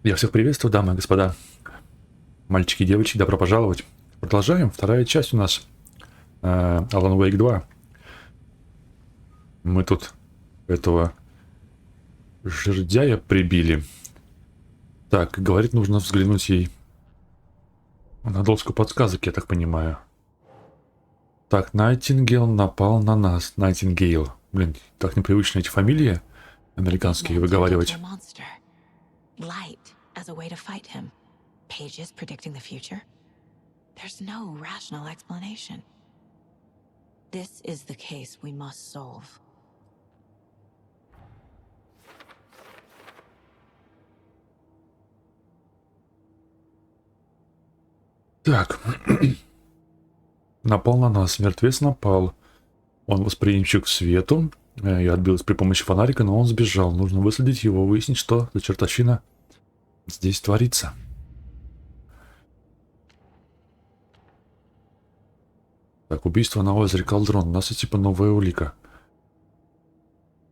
Я всех приветствую, дамы и господа, мальчики и девочки, добро пожаловать. Продолжаем, вторая часть у нас, Alan Wake 2. Мы тут этого жердяя прибили. Так, говорит, нужно взглянуть ей на доску подсказок, я так понимаю. Так, Найтингейл напал на нас. Найтингейл. Блин, так непривычно эти фамилии американские выговаривать. Light as a way to fight him. Pages predicting the future? There's no rational explanation. This is the case we must solve. Так. Напал на нас. Мертвец напал. Он восприимчив к свету. Я отбился при помощи фонарика, но он сбежал. Нужно выследить его, выяснить, что за чертовщина здесь творится. Так, убийство на озере Калдрон. У нас типа новая улика.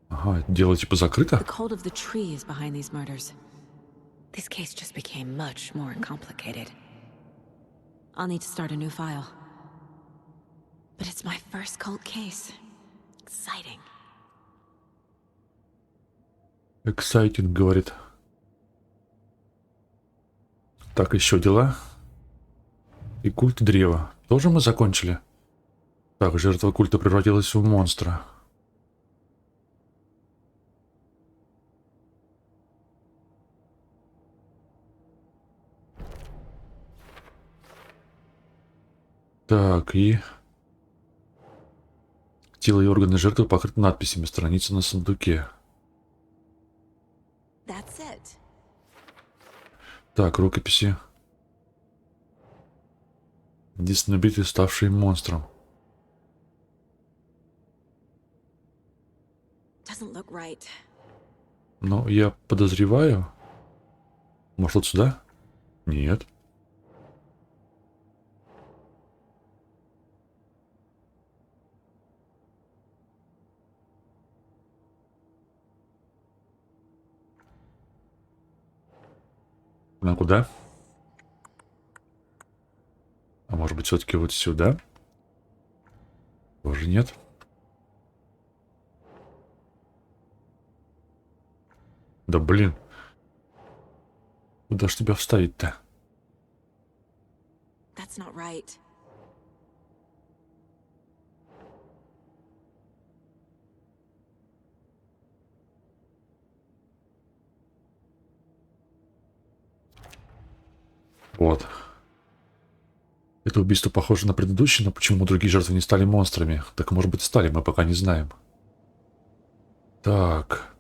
Ага, дело типа закрыто? The cult of the tree is behind these murders. This case just became much more complicated. I'll need to start a new file. But it's my first cult case. Exciting. Exciting, говорит. Так, еще дела. И культ древа. Тоже мы закончили? Так, жертва культа превратилась в монстра. Так, и... Тело и органы жертвы покрыты надписями. Страница на сундуке. That's it. Так, рукописи. Диснобитый, ставший монстром. Doesn't look right. Но я подозреваю... Может, вот сюда? Нет. На куда? А может быть, все-таки вот сюда? Тоже нет. Да блин. Куда ж тебя вставить-то? That's not right. Вот. Это убийство похоже на предыдущее, но почему другие жертвы не стали монстрами? Так, может быть, стали, мы пока не знаем. Так.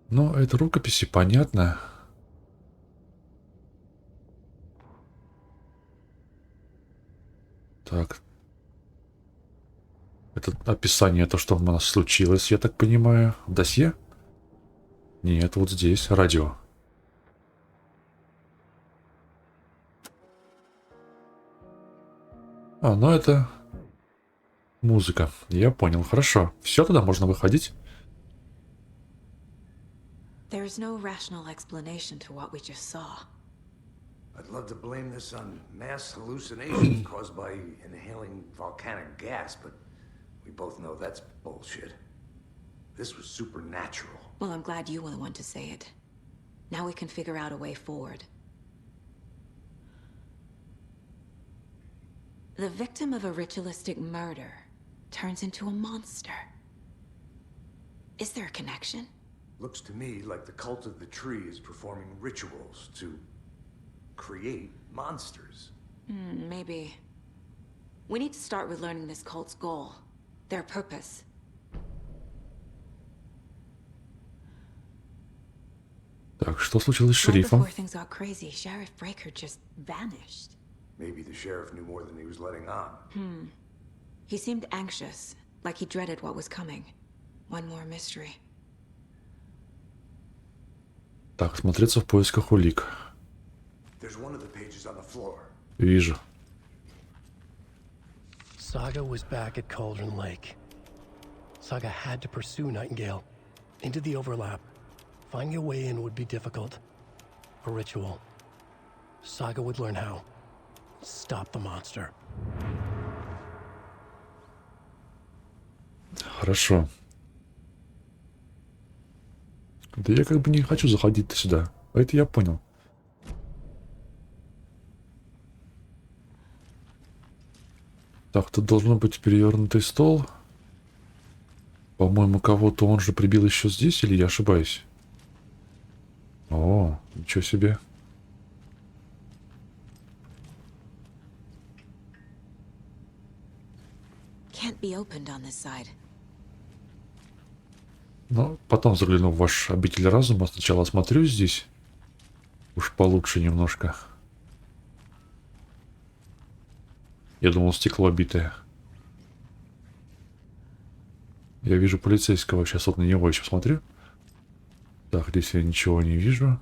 Ну, это рукописи, понятно. Так. Это описание, то, что у нас случилось, я так понимаю. В досье? Нет, вот здесь. Радио. А, ну это... Музыка. Я понял. Хорошо. Все, тогда можно выходить. There's no rational explanation to what we just saw. I'd love to blame this on mass hallucination caused by inhaling volcanic gas, but we both know that's bullshit. This was supernatural. Well, I'm glad you were the one to say it. Now we can figure out a way forward. The victim of a ritualistic murder turns into a monster. Is there a connection? Looks to me like the cult of the tree is performing rituals to create monsters. Maybe. We need to start with learning this cult's goal, their purpose. Так, что случилось с Right шерифом? before things got crazy, Sheriff Breaker just vanished. Maybe the sheriff knew more than he was letting on. He seemed anxious, like he dreaded what was coming. One more mystery. Так, смотреться в поисках улик. There's one of the pages on the floor. Вижу. Saga was back at Cauldron Lake. Saga had to pursue Nightingale. into the overlap. Finding a way in would be difficult. A ritual. Saga would learn how. Stop the monster. Хорошо. Да я как бы не хочу заходить-то сюда. Это я понял. Так, тут должен быть перевернутый стол. По-моему, кого-то он же прибил еще здесь, или я ошибаюсь? О, ничего себе. Can't be opened on this side. Ну, потом загляну в ваш обитель разума. Сначала осмотрю здесь. Уж получше немножко. Я думал, стекло битое. Я вижу полицейского. Сейчас вот на него еще смотрю. Так, здесь я ничего не вижу.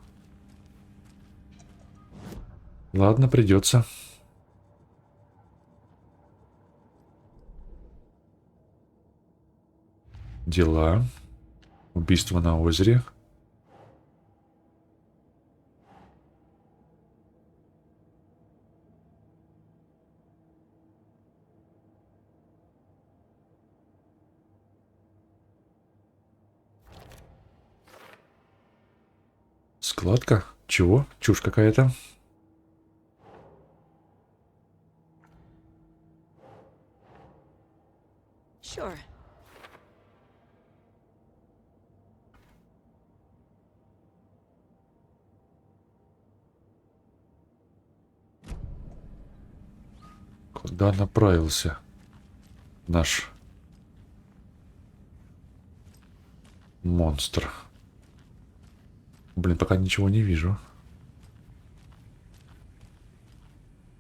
Ладно, придется. Дела. Убийство на озере. Складка? Чего? Чушь какая-то. Sure. Куда направился наш монстр? Блин, пока ничего не вижу.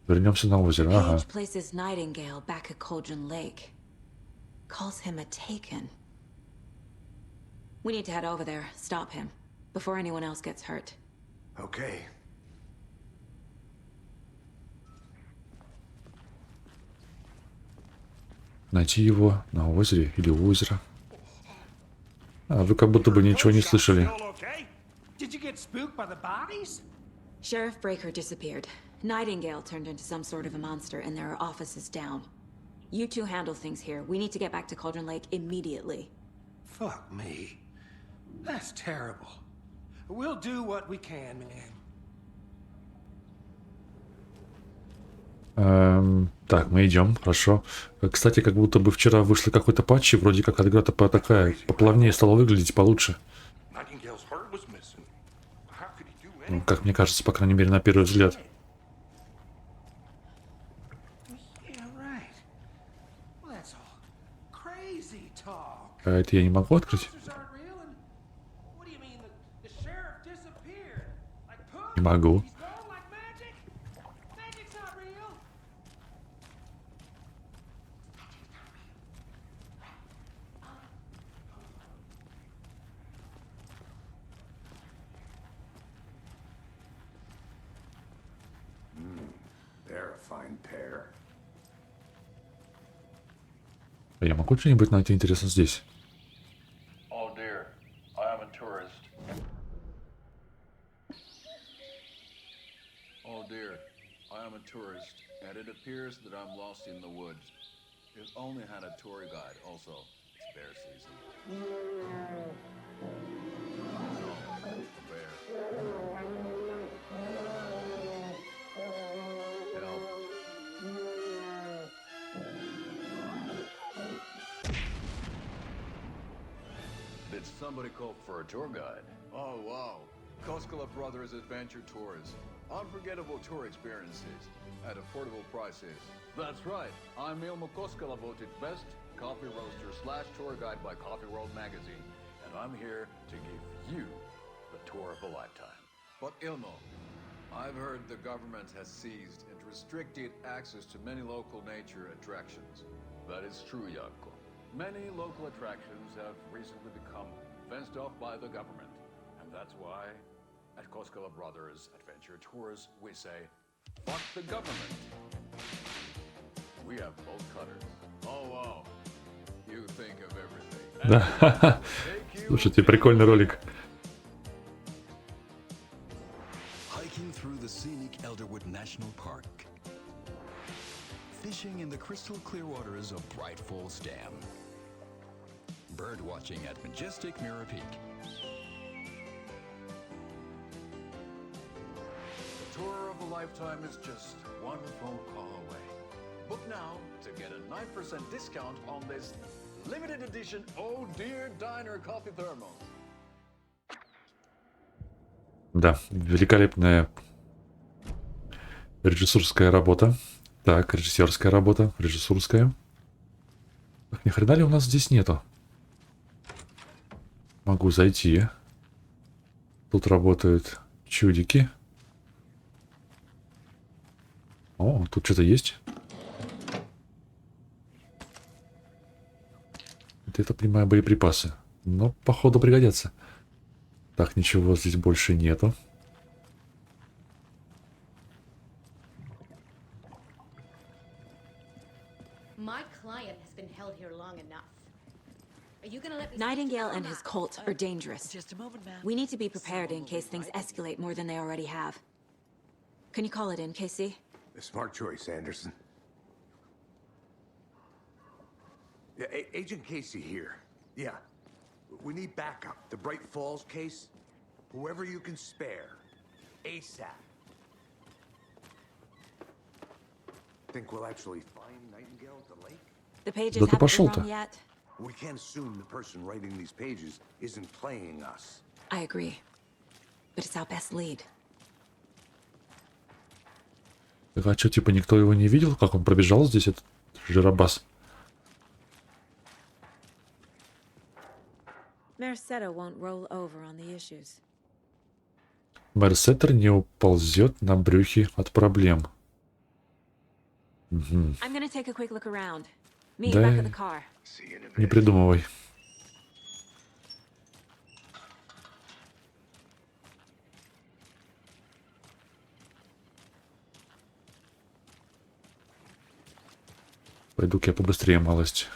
Вернемся на озеро. Ага. Page places Nайтингейла back at Cauldron Lake. Calls him a taken. We need to head over there, stop him, before anyone else gets hurt. Okay. Найти его на озере или у озера. А вы как будто бы ничего не слышали. Did you get spooked by the bodies? Sheriff Breaker disappeared. Nайтингейла turned into some sort of a monster, and there are offices down. You two handle things here. We need to get back to Cauldron Lake immediately. Fuck me. That's terrible. We'll do what we can, man. Так, мы идем, хорошо. Кстати, как будто бы вчера вышло какой-то патч, и вроде как игра-то такая поплавнее стала выглядеть, получше. Ну, как мне кажется, по крайней мере, на первый взгляд. А это я не могу открыть? Не могу. They're a fine pair. Я могу что-нибудь найти интересно здесь? Oh dear, I am a tourist. Oh dear, I am a tourist, and it appears that I'm lost in the woods. If only had a tour guide. Also, it's bear season. No, a bear. Help. Did somebody call for a tour guide? Oh, wow. Koskela Brothers Adventure Tours. Unforgettable tour experiences at affordable prices. That's right. I'm Ilmo Koskela, voted best coffee roaster / tour guide by Coffee World magazine. And I'm here to give you the tour of a lifetime. But Ilmo, I've heard the government has seized and restricted access to many local nature attractions. That is true, Jaakko. Many local attractions have recently become fenced off by the government. And that's why, at Koskela Brothers Adventure Tours, we say, fuck the government. We have bolt cutters. Oh, wow. You think of everything. Да. Слушайте, прикольный ролик. Hiking through the scenic Elderwood National Park. Fishing in the crystal clear waters of Bright Falls Dam. Bird watching at majestic Mirror Peak. The tour of a lifetime is just one phone call away. Book now to get a 9% discount on this limited edition Oh Dear Diner Coffee Thermos. Да, великолепная режиссерская работа. Так, режиссерская работа, режиссерская. Так, ни хрена ли у нас здесь нету? Могу зайти. Тут работают чудики. О, тут что-то есть. Это, понимаю, боеприпасы. Но, походу, пригодятся. Так, ничего здесь больше нету. My client has been held here long enough. Are you gonna let me... Nightingale and his cult are dangerous. Just a moment, ma'am. We need to be prepared in case things escalate more than they already have. Can you call it in, Casey? A smart choice, Anderson. Yeah, Agent Casey here. Yeah. We need backup. The Bright Falls case. Whoever you can spare. ASAP. Think we'll actually find Nightingale at the lake? The pages Да ты haven't been пошел-то. run yet. We can't assume the person writing these pages isn't playing us. I agree. But it's our best lead. Так, а что, типа, никто его не видел, как он пробежал здесь, этот жиробас? Merced won't roll over on the issues. Мерсеттер не уползет на брюхе от проблем. Угу. I'm gonna take a quick look around. Me Да, back at the car. See you in a не bit. придумывай. Пойду-ка я побыстрее, малость.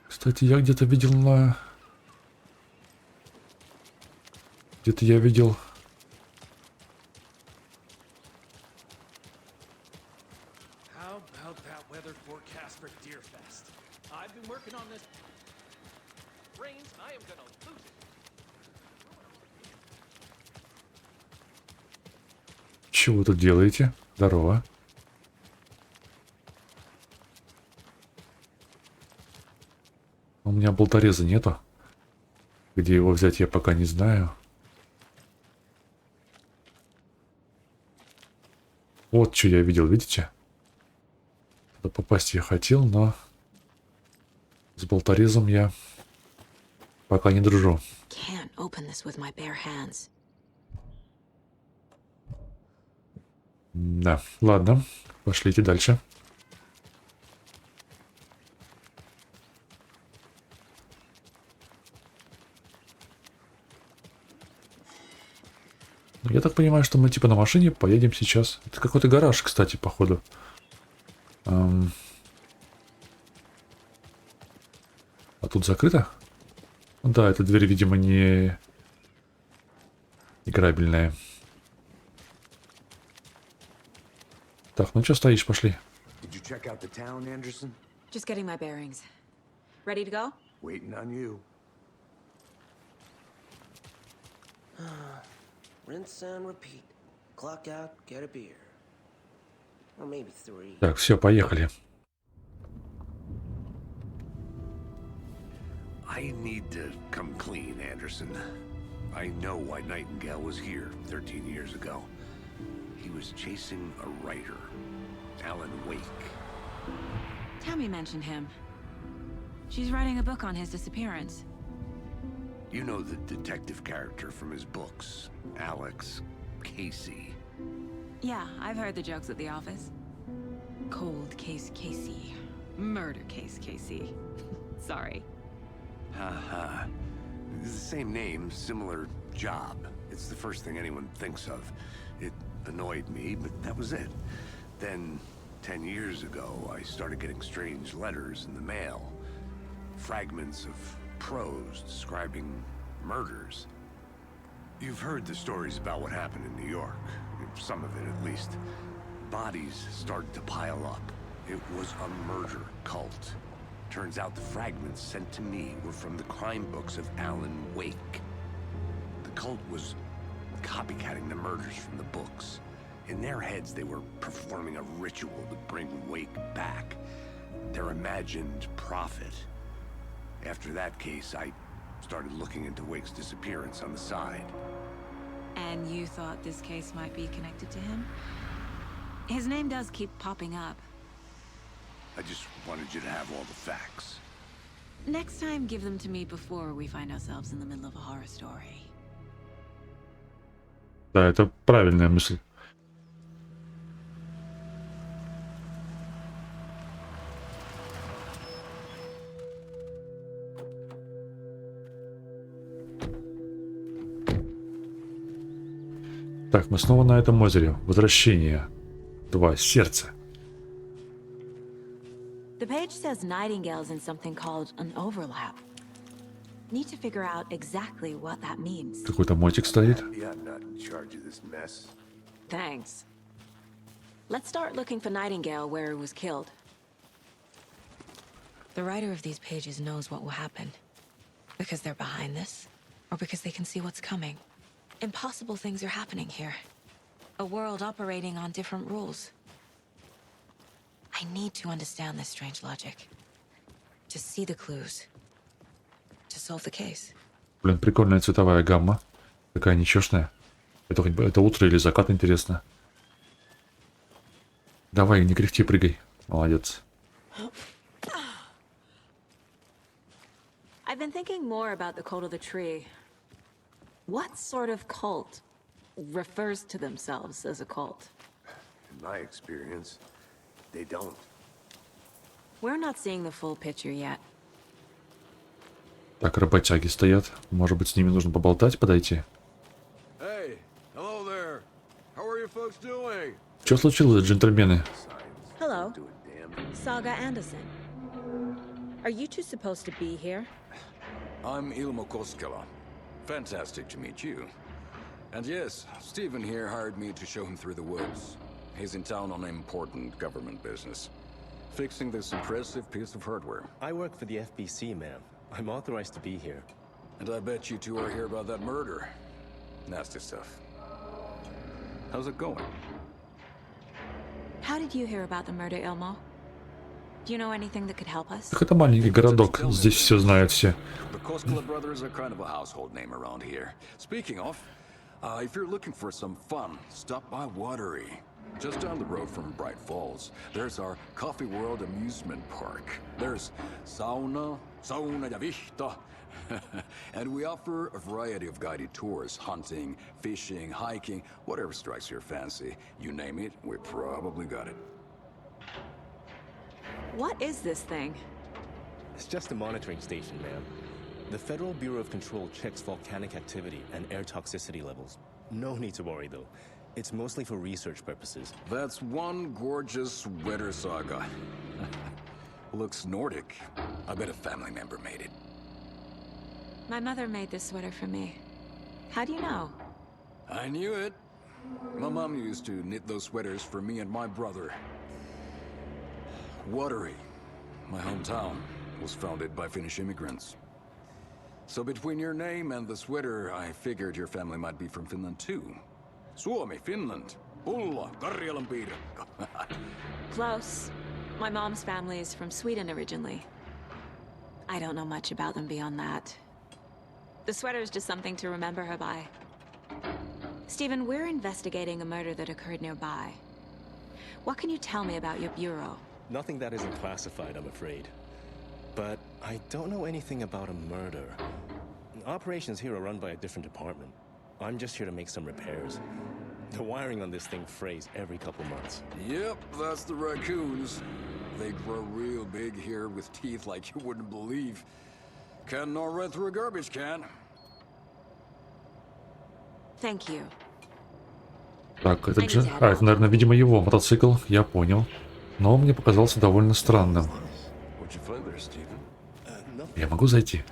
Кстати, я где-то видел на... Где-то я видел... How about that weather forecast for Deerfest? I've been working on this. Rains, I am gonna lose it. Чего вы тут делаете? Здорово. У меня болтореза нету. Где его взять, я пока не знаю. Вот что я видел, видите? Туда попасть я хотел, но с болторезом я пока не дружу. Can't open this with my bare hands. Да, ладно, пошлите дальше. Я так понимаю, что мы типа на машине поедем сейчас. Это какой-то гараж, кстати, походу. А тут закрыто? Да, эта дверь, видимо, не играбельная. Так, ну что стоишь, пошли. Did you check out the town, Anderson? Just getting my bearings. Ready to go? Waiting on you. Rinse and repeat. Clock out, get a beer. Or maybe 3. Так, все, поехали. I need to come clean, Anderson. I know why Nightingale was here 13 years ago. He was chasing a writer, Alan Wake. Tammy mentioned him. She's writing a book on his disappearance. You know the detective character from his books, Alex Casey. Yeah, I've heard the jokes at the office. Cold case Casey. Murder case Casey. Sorry. Haha. It's the same name, similar job. It's the first thing anyone thinks of. It annoyed me, but that was it. Then, 10 years ago, I started getting strange letters in the mail. Fragments of prose describing murders. You've heard the stories about what happened in New York. Some of it, at least. Bodies started to pile up. It was a murder cult. Turns out the fragments sent to me were from the crime books of Alan Wake. The cult was copycatting the murders from the books. In their heads, they were performing a ritual to bring Wake back. Their imagined prophet. After that case, I started looking into Wake's disappearance on the side. And you thought this case might be connected to him? His name does keep popping up. I just wanted you to have all the facts. Next time, give them to me before we find ourselves in the middle of a horror story. Да, это правильная мысль. Так, мы снова на этом озере. Возвращение. 2. Сердце. The page says Nightingale's in something called an overlap. Need to figure out exactly what that means. Какой-то мотик стоит. Yeah, I'm not in charge of this mess. Thanks. Let's start looking for Nightingale where he was killed. The writer of these pages knows what will happen. Because they're behind this, or because they can see what's coming. Impossible things are happening here. A world operating on different rules. I need to understand this strange logic. To see the clues. To solve the case. Блин, прикольная цветовая гамма. Такая нечестная. Это утро или закат, интересно. Давай, не кряхти, прыгай. Молодец. I've been thinking more about the cult of the tree. What sort of cult refers to themselves as a cult? In my experience, they don't. We're not seeing the full picture yet. Так, работяги стоят. Может быть, с ними нужно поболтать, подойти? Hey, hello there. How are you folks doing? Что случилось, джентльмены? Hello, Saga Anderson. Are you two supposed to be here? I'm Ilmo Koskela. Fantastic to meet you. And yes, Stephen here hired me to show him through the woods. He's in town on important government business. Fixing this impressive piece of hardware. I work for the FBC, ma'am. I'm authorized to be here. And I bet you two are here about that murder. Nasty stuff. How's it going? How did you hear about the murder, Ilmo? Do you know anything that could help us? Так это маленький городок. Здесь все знают все. The Koskela brothers are kind of a household name around here. Speaking of, if you're looking for some fun, stop by Watery. Just down the road from Bright Falls, there's our Coffee World amusement park. There's sauna ja vihta. And we offer a variety of guided tours, hunting, fishing, hiking, whatever strikes your fancy. You name it, we probably got it. What is this thing? It's just a monitoring station, ma'am. The Federal Bureau of Control checks volcanic activity and air toxicity levels. No need to worry, though. It's mostly for research purposes. That's one gorgeous sweater, Saga. Looks Nordic. I bet a family member made it. My mother made this sweater for me. How do you know? I knew it. My mom used to knit those sweaters for me and my brother. Watery, my hometown, was founded by Finnish immigrants. So between your name and the sweater, I figured your family might be from Finland too. Suomi, Finland. Pulla, Karjalan piirakka. Close. My mom's family is from Sweden originally. I don't know much about them beyond that. The sweater is just something to remember her by. Stephen, we're investigating a murder that occurred nearby. What can you tell me about your bureau? Nothing that isn't classified, I'm afraid. But I don't know anything about a murder. Operations here are run by a different department. I'm just here to make some repairs. The wiring on this thing frays every couple months. Yep, that's the raccoons. They grow real big here with teeth like you wouldn't believe. Can gnaw right through a garbage can. Thank you. Так, это же... А, это, наверное, видимо, его мотоцикл, я понял. Но он мне показался довольно странным. Я могу зайти?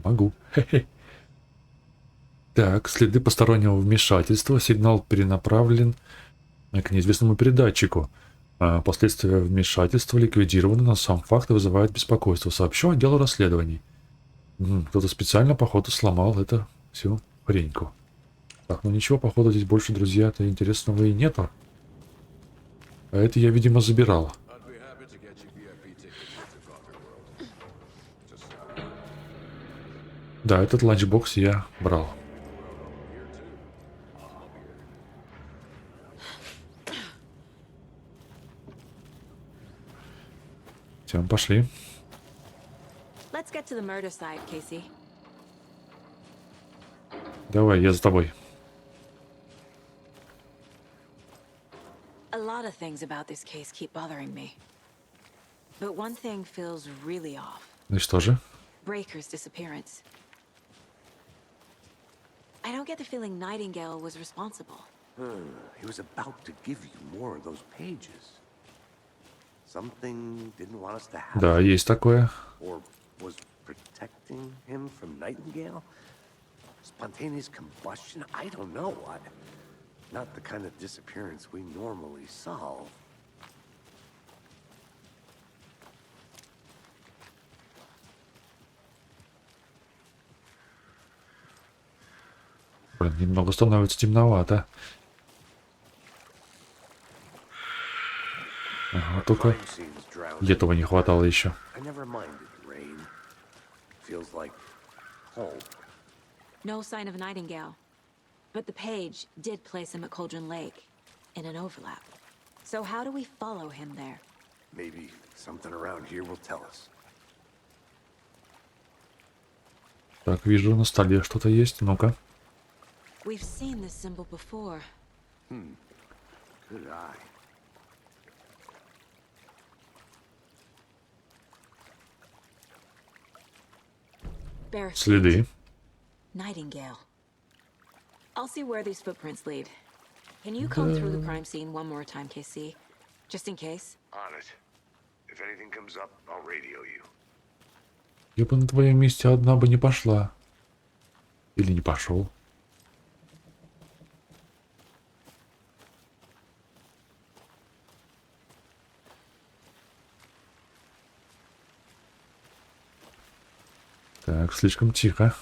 Могу. Хе-хе. Так, следы постороннего вмешательства. Сигнал перенаправлен к неизвестному передатчику. Последствия вмешательства ликвидированы, но сам факт вызывает беспокойство. Сообщу отделу расследований. Кто-то специально, походу, сломал эту всю хреньку. Так, ну ничего, походу, здесь больше, друзья-то интересного и нету. А это я, видимо, забирал. Да, этот ланчбокс я брал. Все, пошли. Let's get to the murder side, Casey. Давай, я за тобой. A lot of things about this case keep bothering me. But one thing feels really off. Ну и что же? Breaker's disappearance. I don't get the feeling Nightingale was responsible. He was about to give you more of those pages. Something didn't want us to have. Да, есть такое. Or was protecting him from Nightingale? Spontaneous combustion? I don't know. Not the kind of disappearance we normally solve. Блин, немного становится темновато. Ага, только этого не хватало еще. No sign of Nightingale. But the page did place him at Cauldron Lake in an overlap. So how do we follow him there? Maybe something around here will tell us. Так, вижу, на столе что-то есть. Ну-ка. We've seen this symbol before. Good eye. Bare Следы. Nightingale. I'll see where these footprints lead. Can you come through the crime scene one more time, KC? Just in case? On it. If anything comes up, I'll radio you. Я бы на твоем месте одна бы не пошла. Или не пошел. Так, слишком тихо.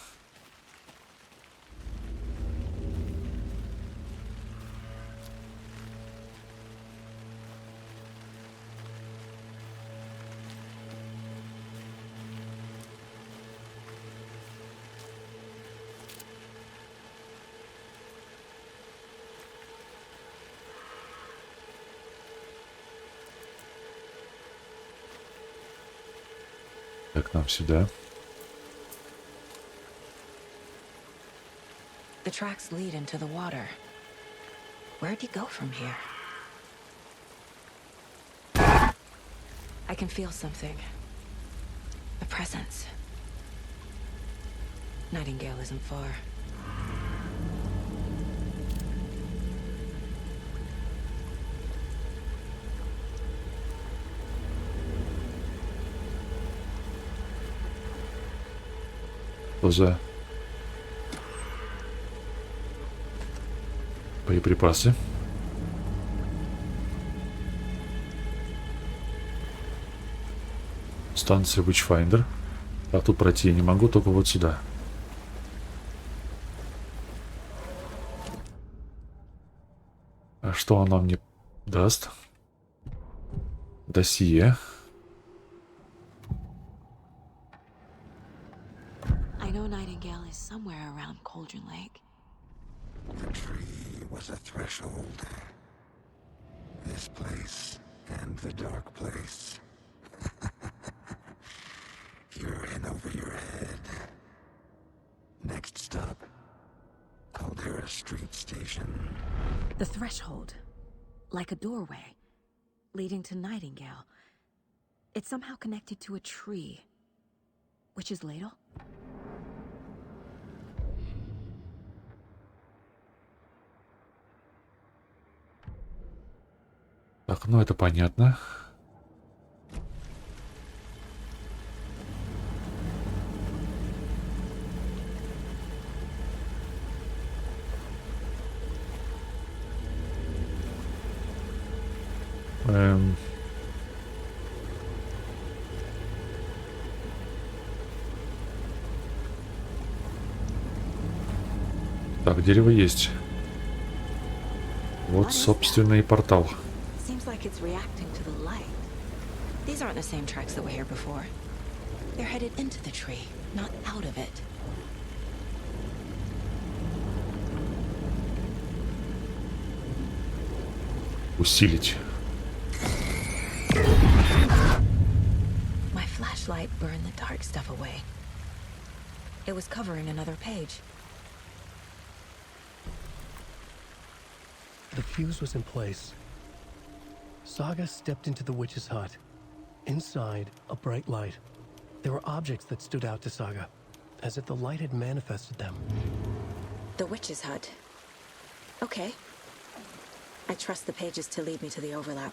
Так, нам сюда. The tracks lead into the water. Where'd he go from here? I can feel something. A presence. Nightingale isn't far. Что за боеприпасы? Станция Witchfinder. А тут пройти я не могу, только вот сюда. А что она мне даст? Досье. I know Nightingale is somewhere around Cauldron Lake. The tree was a threshold. This place and the dark place. You're in over your head. Next stop, Caldera Street Station. The threshold. Like a doorway. Leading to Nightingale. It's somehow connected to a tree. Witch's Ladle? ну это понятно. Так, дерево есть. Вот, собственно, и портал. Seems like it's reacting to the light. These aren't the same tracks that were here before. They're headed into the tree, not out of it. Усилить. My flashlight burned the dark stuff away. It was covering another page. The fuse was in place. Saga stepped into the witch's hut. Inside, a bright light. There were objects that stood out to Saga, as if the light had manifested them. The witch's hut. Okay. I trust the pages to lead me to the overlap.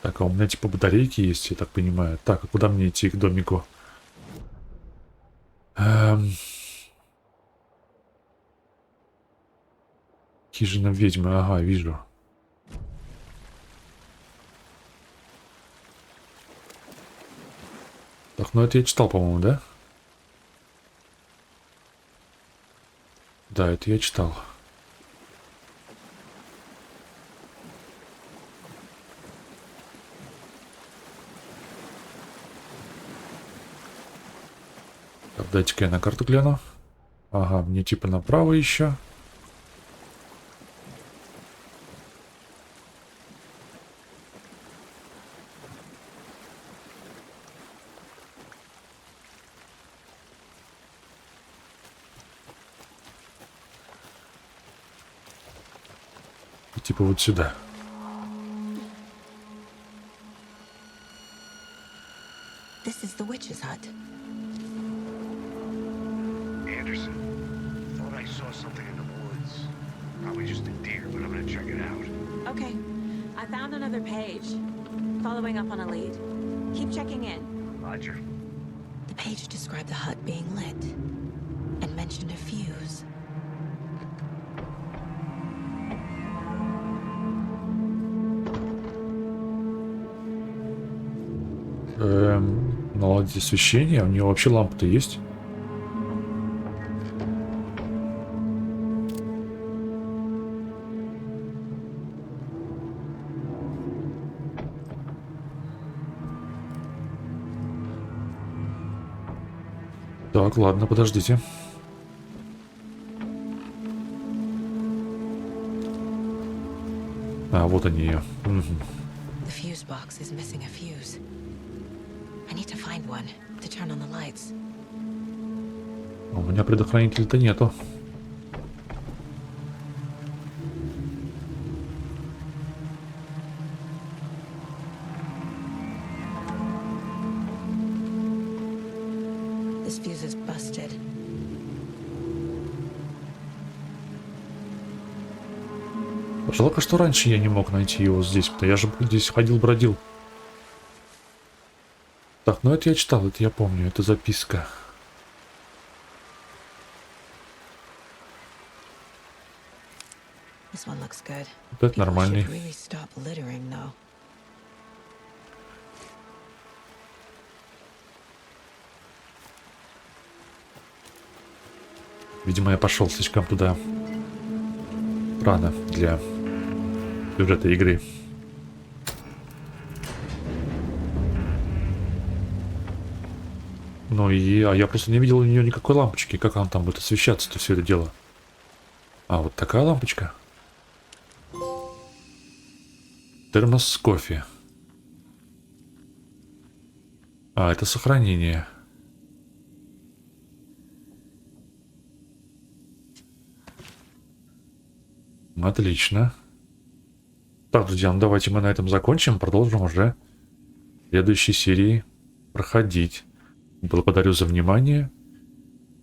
Так, а у меня типа батарейки есть, я так понимаю. Так, а куда мне идти к домику? Хижина ведьмы, ага, вижу. Так, ну это я читал, по-моему, да? Да, это я читал. Так, дайте-ка я на карту гляну. Ага, мне типа направо еще. И типа вот сюда. This is the witch's hut. Anderson, thought I saw something in the woods. Probably just a deer, but I'm gonna check it out. Okay. I found another page. Following up on a lead. Keep checking in. Roger. The page described the hut being lit and mentioned a fuse. Наладить освещение. У нее вообще лампа-то есть? Так, ладно, подождите. А, вот они ее. The fuse box is missing a fuse. I need to find one to turn on the lights. У меня предохранителя-то нету. This fuse is busted. Жалко, что раньше я не мог найти его здесь, потому я же здесь ходил-бродил. Так, ну это я читал, это я помню, это записка. This one looks good. Вот это нормальный. People should really stop littering, though. Видимо, я пошел слишком туда рано для сюжета игры. Ну и... А я просто не видел у нее никакой лампочки. Как она там будет освещаться-то, все это дело? А, вот такая лампочка. Термос с кофе. А, это сохранение. Отлично. Так, друзья, ну давайте мы на этом закончим. Продолжим уже в следующей серии проходить. Благодарю за внимание.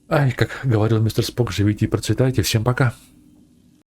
Ай, как говорил мистер Спок, живите и процветайте. Всем пока.